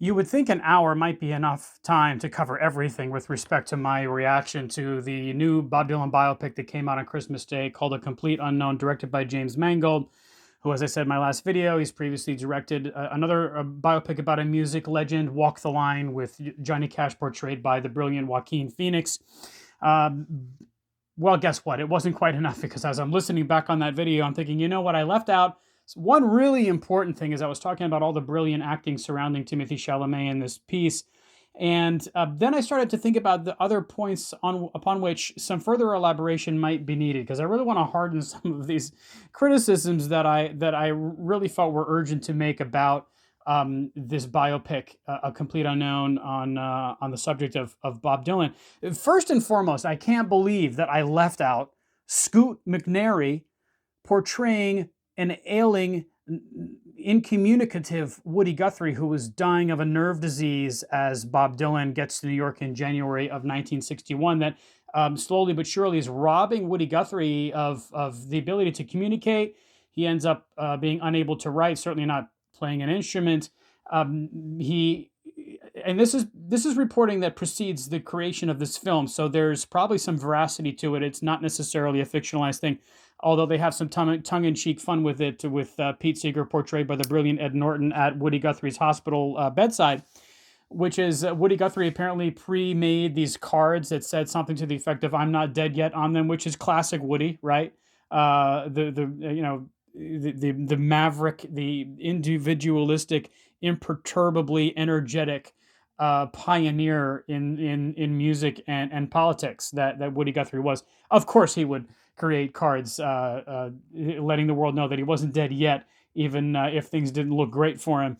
You would think an hour might be enough time to cover everything with respect to my reaction to the new Bob Dylan biopic that came out on Christmas Day called A Complete Unknown, directed by James Mangold, who, as I said in my last video, he's previously directed another biopic about a music legend, Walk the Line, with Johnny Cash portrayed by the brilliant Joaquin Phoenix. Um, well, guess what? It wasn't quite enough because as I'm listening back on that video, I'm thinking, you know what? I left out one really important thing. Is I was talking about all the brilliant acting surrounding Timothy Chalamet in this piece. And then I started to think about the other points upon which some further elaboration might be needed, because I really want to harden some of these criticisms that I really felt were urgent to make about this biopic, A Complete Unknown, on the subject of Bob Dylan. First and foremost, I can't believe that I left out Scoot McNairy portraying an ailing, incommunicative Woody Guthrie who was dying of a nerve disease as Bob Dylan gets to New York in January of 1961. That slowly but surely is robbing Woody Guthrie of the ability to communicate. He ends up being unable to write, certainly not playing an instrument. He and this is reporting that precedes the creation of this film, so there's probably some veracity to it. It's not necessarily a fictionalized thing, although they have some tongue-in-cheek fun with it, with Pete Seeger portrayed by the brilliant Ed Norton at Woody Guthrie's hospital bedside, which is Woody Guthrie apparently pre-made these cards that said something to the effect of "I'm not dead yet" on them, which is classic Woody, right? The you know the maverick, the individualistic, imperturbably energetic pioneer in music and politics that Woody Guthrie was. Of course, he would create cards letting the world know that he wasn't dead yet, even if things didn't look great for him.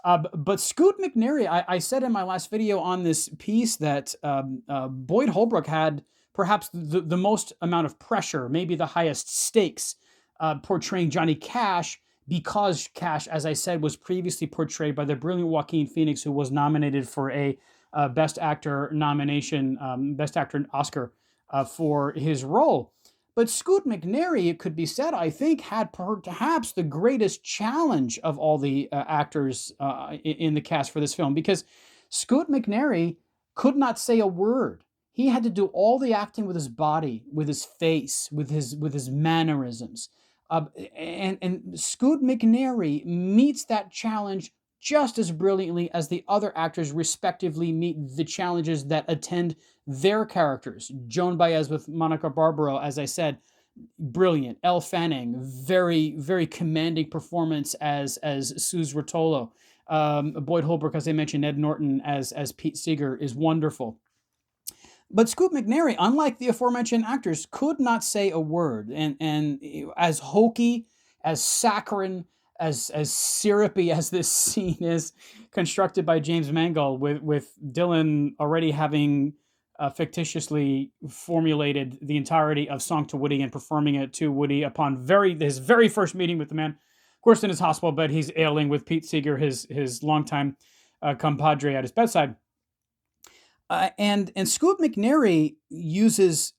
But Scoot McNairy, I said in my last video on this piece that Boyd Holbrook had perhaps the most amount of pressure, maybe the highest stakes, portraying Johnny Cash, because Cash, as I said, was previously portrayed by the brilliant Joaquin Phoenix, who was nominated for a Best Actor nomination, Best Actor Oscar for his role. But Scoot McNairy, it could be said, I think, had perhaps the greatest challenge of all the actors in the cast for this film, because Scoot McNairy could not say a word. He had to do all the acting with his body, with his face, with his mannerisms. And Scoot McNairy meets that challenge just as brilliantly as the other actors respectively meet the challenges that attend their characters. Joan Baez with Monica Barbaro, as I said, brilliant. Elle Fanning, very, very commanding performance as Suze Rotolo. Boyd Holbrook, as I mentioned, Ed Norton as Pete Seeger is wonderful. But Scoot McNairy, unlike the aforementioned actors, could not say a word. And as hokey, as saccharine, as syrupy as this scene is constructed by James Mangold, with Dylan already having fictitiously formulated the entirety of Song to Woody and performing it to Woody upon his very first meeting with the man. Of course, in his hospital bed, he's ailing with Pete Seeger, his longtime compadre, at his bedside. And Scoot McNairy uses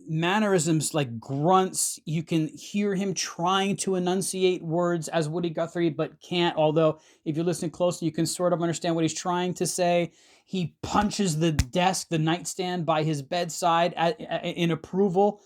mannerisms like grunts. You can hear him trying to enunciate words as Woody Guthrie, but can't. Although, if you listen closely, you can sort of understand what he's trying to say. He punches the desk, the nightstand by his bedside in approval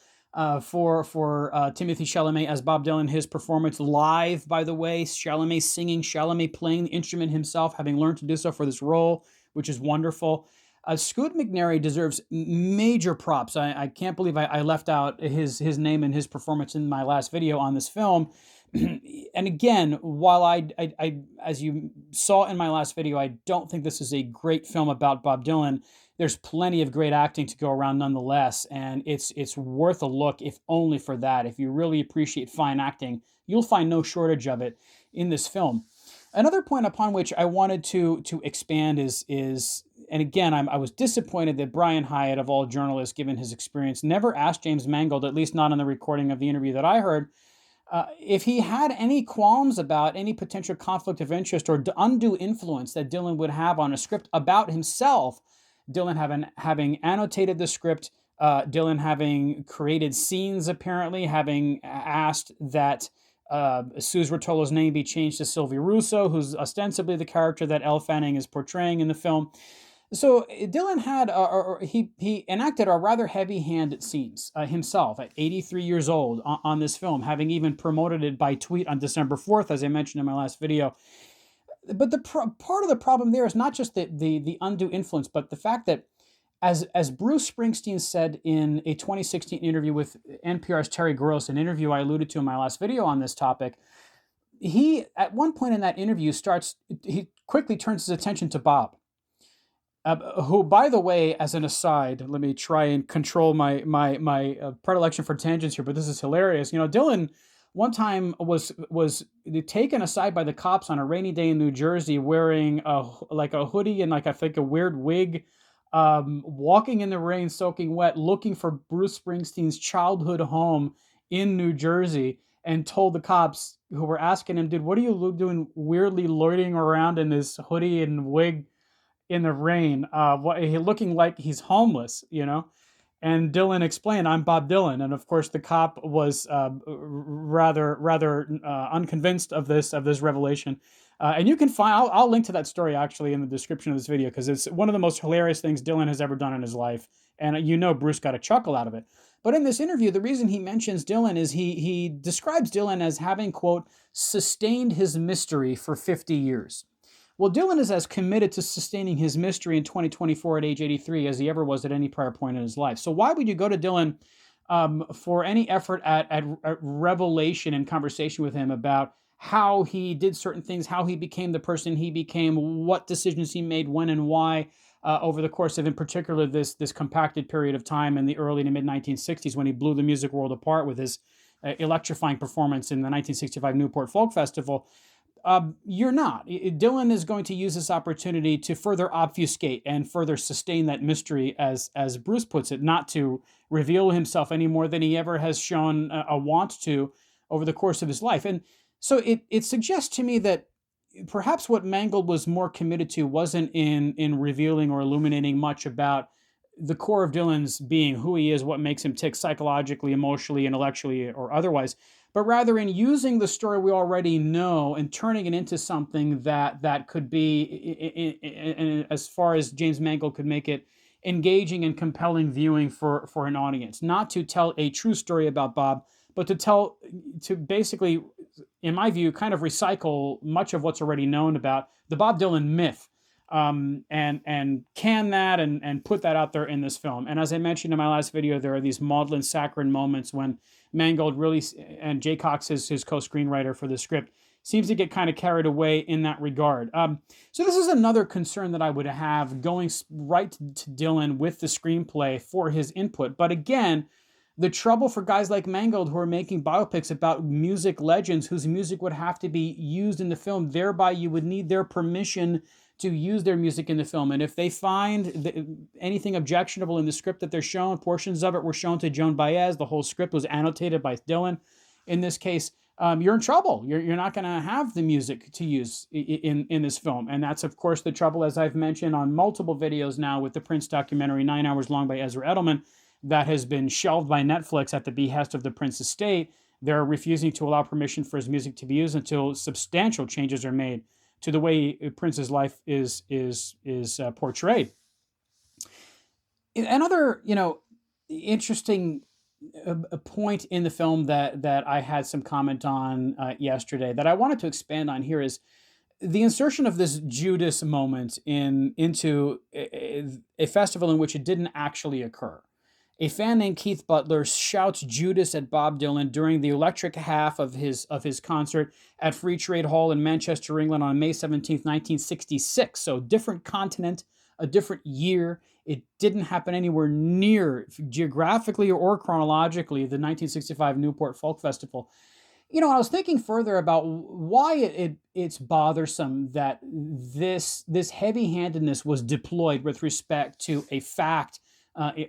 for Timothy Chalamet as Bob Dylan. His performance live, by the way, Chalamet singing, Chalamet playing the instrument himself, having learned to do so for this role, which is wonderful. Scoot McNairy deserves major props. I can't believe I left out his name and his performance in my last video on this film. And again, while I, as you saw in my last video, I don't think this is a great film about Bob Dylan. There's plenty of great acting to go around nonetheless, and it's worth a look, if only for that. If you really appreciate fine acting, you'll find no shortage of it in this film. Another point upon which I wanted to expand is and again, I was disappointed that Brian Hyatt, of all journalists, given his experience, never asked James Mangold, at least not on the recording of the interview that I heard, if he had any qualms about any potential conflict of interest or undue influence that Dylan would have on a script about himself. Dylan having annotated the script, Dylan having created scenes, apparently, having asked that Suze Rotolo's name be changed to Sylvie Russo, who's ostensibly the character that Elle Fanning is portraying in the film. So Dylan had, or he enacted a rather heavy-handed scenes himself at 83 years old on this film, having even promoted it by tweet on December 4th, as I mentioned in my last video. But part of the problem there is not just the undue influence, but the fact that, as Bruce Springsteen said in a 2016 interview with NPR's Terry Gross, an interview I alluded to in my last video on this topic, he at one point in that interview he quickly turns his attention to Bob, who, by the way, as an aside, let me try and control my predilection for tangents here, but this is hilarious. You know, Dylan one time was taken aside by the cops on a rainy day in New Jersey, wearing a hoodie and, like, I think a weird wig, walking in the rain, soaking wet, looking for Bruce Springsteen's childhood home in New Jersey, and told the cops, who were asking him, "Dude, what are you doing weirdly loitering around in this hoodie and wig in the rain, looking like he's homeless, you know?" And Dylan explained, "I'm Bob Dylan." And of course, the cop was rather unconvinced of this revelation. And you can find, I'll link to that story actually in the description of this video, because it's one of the most hilarious things Dylan has ever done in his life. And you know, Bruce got a chuckle out of it. But in this interview, the reason he mentions Dylan is he describes Dylan as having, quote, sustained his mystery for 50 years. Well, Dylan is as committed to sustaining his mystery in 2024 at age 83 as he ever was at any prior point in his life. So why would you go to Dylan for any effort at revelation and conversation with him about how he did certain things, how he became the person he became, what decisions he made, when and why, over the course of, in particular, this compacted period of time in the early to mid-1960s, when he blew the music world apart with his electrifying performance in the 1965 Newport Folk Festival. You're not. Dylan is going to use this opportunity to further obfuscate and further sustain that mystery, as Bruce puts it, not to reveal himself any more than he ever has shown a want to over the course of his life. And so it suggests to me that perhaps what Mangold was more committed to wasn't in revealing or illuminating much about the core of Dylan's being, who he is, what makes him tick psychologically, emotionally, intellectually, or otherwise, but rather in using the story we already know and turning it into something that could be, as far as James Mangold could make it, engaging and compelling viewing for an audience. Not to tell a true story about Bob, but to basically, in my view, kind of recycle much of what's already known about the Bob Dylan myth, and can that and put that out there in this film. And as I mentioned in my last video, there are these maudlin, saccharine moments when Mangold really, and Jay Cox, his co-screenwriter for the script, seems to get kind of carried away in that regard. So this is another concern that I would have going right to Dylan with the screenplay for his input. But again, the trouble for guys like Mangold, who are making biopics about music legends whose music would have to be used in the film, thereby you would need their permission to use their music in the film. And if they find anything objectionable in the script that they're shown, portions of it were shown to Joan Baez, the whole script was annotated by Dylan. In this case, you're in trouble. You're not going to have the music to use in this film. And that's, of course, the trouble, as I've mentioned on multiple videos now, with the Prince documentary, 9 hours long, by Ezra Edelman, that has been shelved by Netflix at the behest of the Prince estate. They're refusing to allow permission for his music to be used until substantial changes are made to the way Prince's life is portrayed. Another, interesting point in the film that I had some comment on yesterday that I wanted to expand on here is the insertion of this Judas moment into a festival in which it didn't actually occur. A fan named Keith Butler shouts Judas at Bob Dylan during the electric half of his concert at Free Trade Hall in Manchester, England on May 17th, 1966. So different continent, a different year. It didn't happen anywhere near, geographically or chronologically, the 1965 Newport Folk Festival. I was thinking further about why it's bothersome that this heavy-handedness was deployed with respect to a fact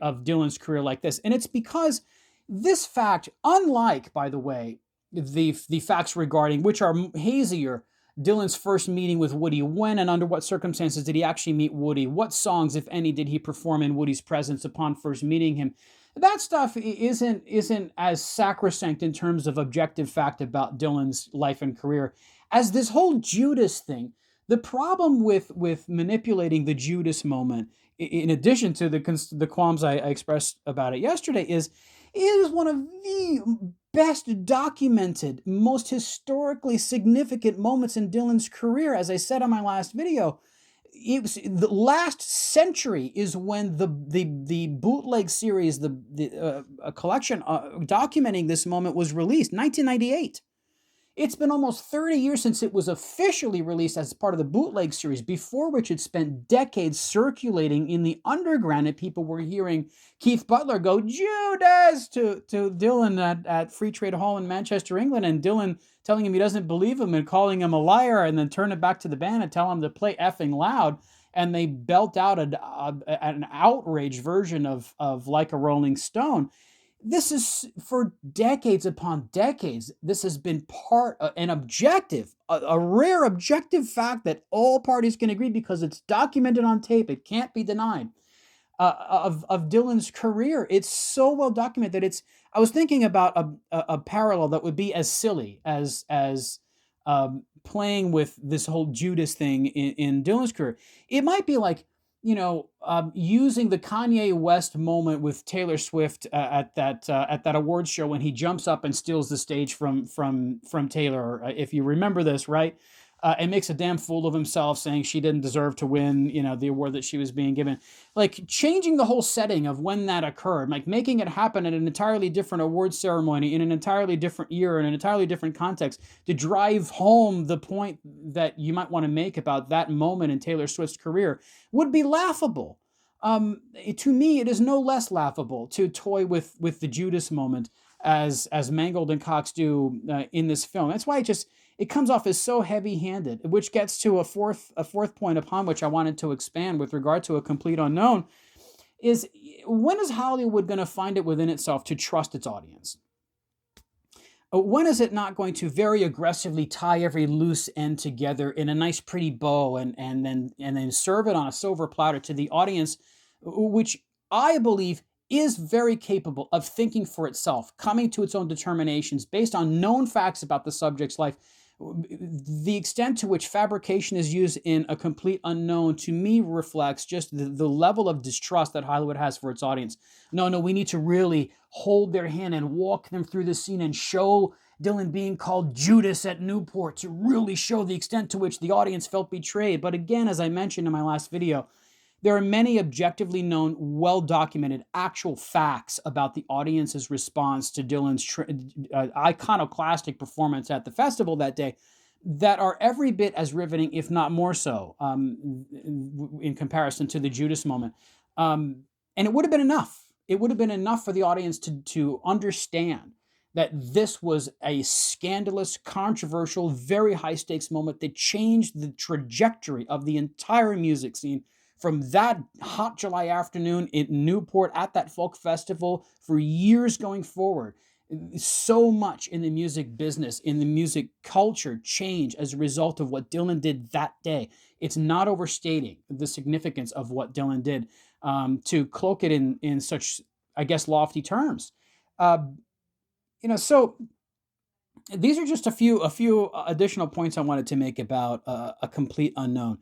of Dylan's career like this. And it's because this fact, unlike, by the way, the facts regarding, which are hazier, Dylan's first meeting with Woody, when and under what circumstances did he actually meet Woody? What songs, if any, did he perform in Woody's presence upon first meeting him? that stuff isn't as sacrosanct in terms of objective fact about Dylan's life and career as this whole Judas thing. The problem with manipulating the Judas moment, in addition to the qualms I expressed about it yesterday, is it is one of the best documented, most historically significant moments in Dylan's career. As I said on my last video, it was the last century is when the bootleg series, the a collection documenting this moment was released, 1998. It's been almost 30 years since it was officially released as part of the bootleg series, before which it spent decades circulating in the underground, and people were hearing Keith Butler go Judas to Dylan at Free Trade Hall in Manchester, England, and Dylan telling him he doesn't believe him and calling him a liar, and then turn it back to the band and tell him to play effing loud. And they belt out an outraged version of Like a Rolling Stone. This is, for decades upon decades, this has been an objective, a rare objective fact that all parties can agree, because it's documented on tape. It can't be denied, of Dylan's career. It's so well documented that I was thinking about a parallel that would be as silly as playing with this whole Judas thing in Dylan's career. It might be like, using the Kanye West moment with Taylor Swift at that awards show, when he jumps up and steals the stage from Taylor. If you remember this, right? And makes a damn fool of himself, saying she didn't deserve to win, the award that she was being given. Like, changing the whole setting of when that occurred, like making it happen at an entirely different award ceremony in an entirely different year in an entirely different context, to drive home the point that you might want to make about that moment in Taylor Swift's career, would be laughable. To me, it is no less laughable to toy with the Judas moment as Mangold and Cox do in this film. That's why it comes off as so heavy-handed, which gets to a fourth point upon which I wanted to expand with regard to A Complete Unknown, is when is Hollywood going to find it within itself to trust its audience? When is it not going to very aggressively tie every loose end together in a nice pretty bow, and then serve it on a silver platter to the audience, which I believe is very capable of thinking for itself, coming to its own determinations based on known facts about the subject's life? The extent to which fabrication is used in A Complete Unknown, to me, reflects just the level of distrust that Hollywood has for its audience. No, we need to really hold their hand and walk them through the scene and show Dylan being called Judas at Newport, to really show the extent to which the audience felt betrayed. But again, as I mentioned in my last video, there are many objectively known, well-documented, actual facts about the audience's response to Dylan's iconoclastic performance at the festival that day that are every bit as riveting, if not more so, in comparison to the Judas moment. And it would have been enough. It would have been enough for the audience to understand that this was a scandalous, controversial, very high-stakes moment that changed the trajectory of the entire music scene, from that hot July afternoon in Newport at that folk festival for years going forward. So much in the music business, in the music culture, changed as a result of what Dylan did that day. It's not overstating the significance of what Dylan did, to cloak it in such, I guess, lofty terms. So these are just a few additional points I wanted to make about A Complete Unknown.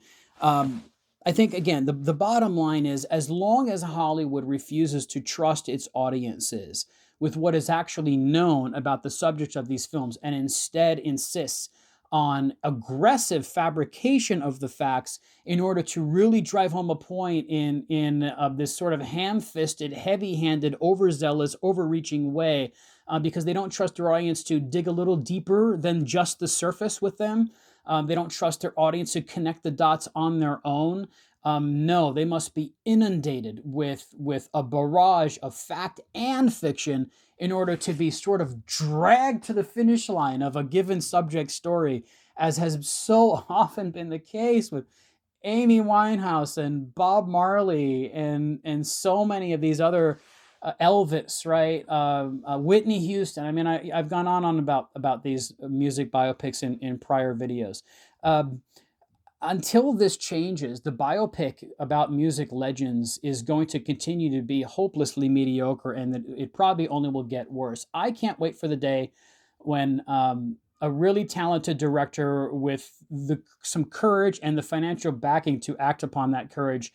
I think, again, the bottom line is, as long as Hollywood refuses to trust its audiences with what is actually known about the subject of these films, and instead insists on aggressive fabrication of the facts in order to really drive home a point in this sort of ham-fisted, heavy-handed, overzealous, overreaching way, because they don't trust their audience to dig a little deeper than just the surface with them. They don't trust their audience to connect the dots on their own. No, they must be inundated with a barrage of fact and fiction in order to be sort of dragged to the finish line of a given subject story, as has so often been the case with Amy Winehouse and Bob Marley and so many of these other Elvis, right? Whitney Houston. I mean, I've gone on about these music biopics in prior videos. Until this changes, the biopic about music legends is going to continue to be hopelessly mediocre, and that it probably only will get worse. I can't wait for the day when a really talented director with some courage and the financial backing to act upon that courage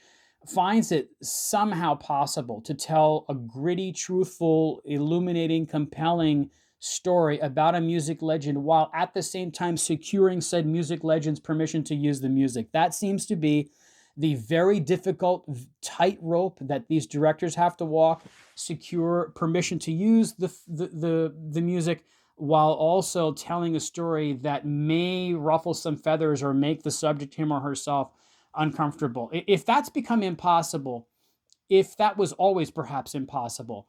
finds it somehow possible to tell a gritty, truthful, illuminating, compelling story about a music legend while at the same time securing said music legend's permission to use the music. That seems to be the very difficult tightrope that these directors have to walk: secure permission to use the music while also telling a story that may ruffle some feathers or make the subject, him or herself, uncomfortable. If that's become impossible, if that was always perhaps impossible,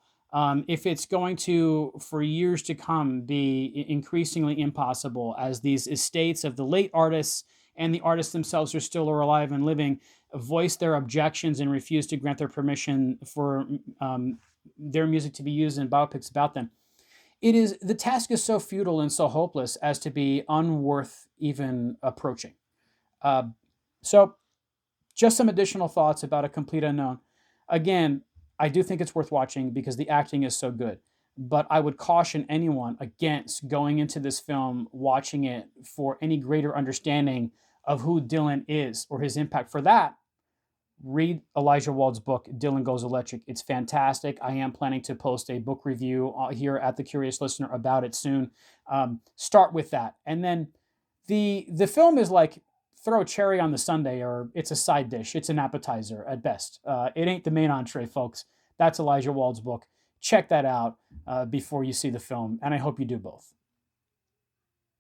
if it's going to, for years to come, be increasingly impossible as these estates of the late artists and the artists themselves are still alive and living voice their objections and refuse to grant their permission for their music to be used in biopics about them, the task is so futile and so hopeless as to be unworth even approaching. Uh, so just some additional thoughts about A Complete Unknown. Again, I do think it's worth watching because the acting is so good. But I would caution anyone against going into this film watching it for any greater understanding of who Dylan is or his impact. For that, read Elijah Wald's book, Dylan Goes Electric. It's fantastic. I am planning to post a book review here at The Curious Listener about it soon. Start with that. And then the film is like throw a cherry on the sundae, or it's a side dish. It's an appetizer at best. It ain't the main entree, folks. That's Elijah Wald's book. Check that out before you see the film, and I hope you do both.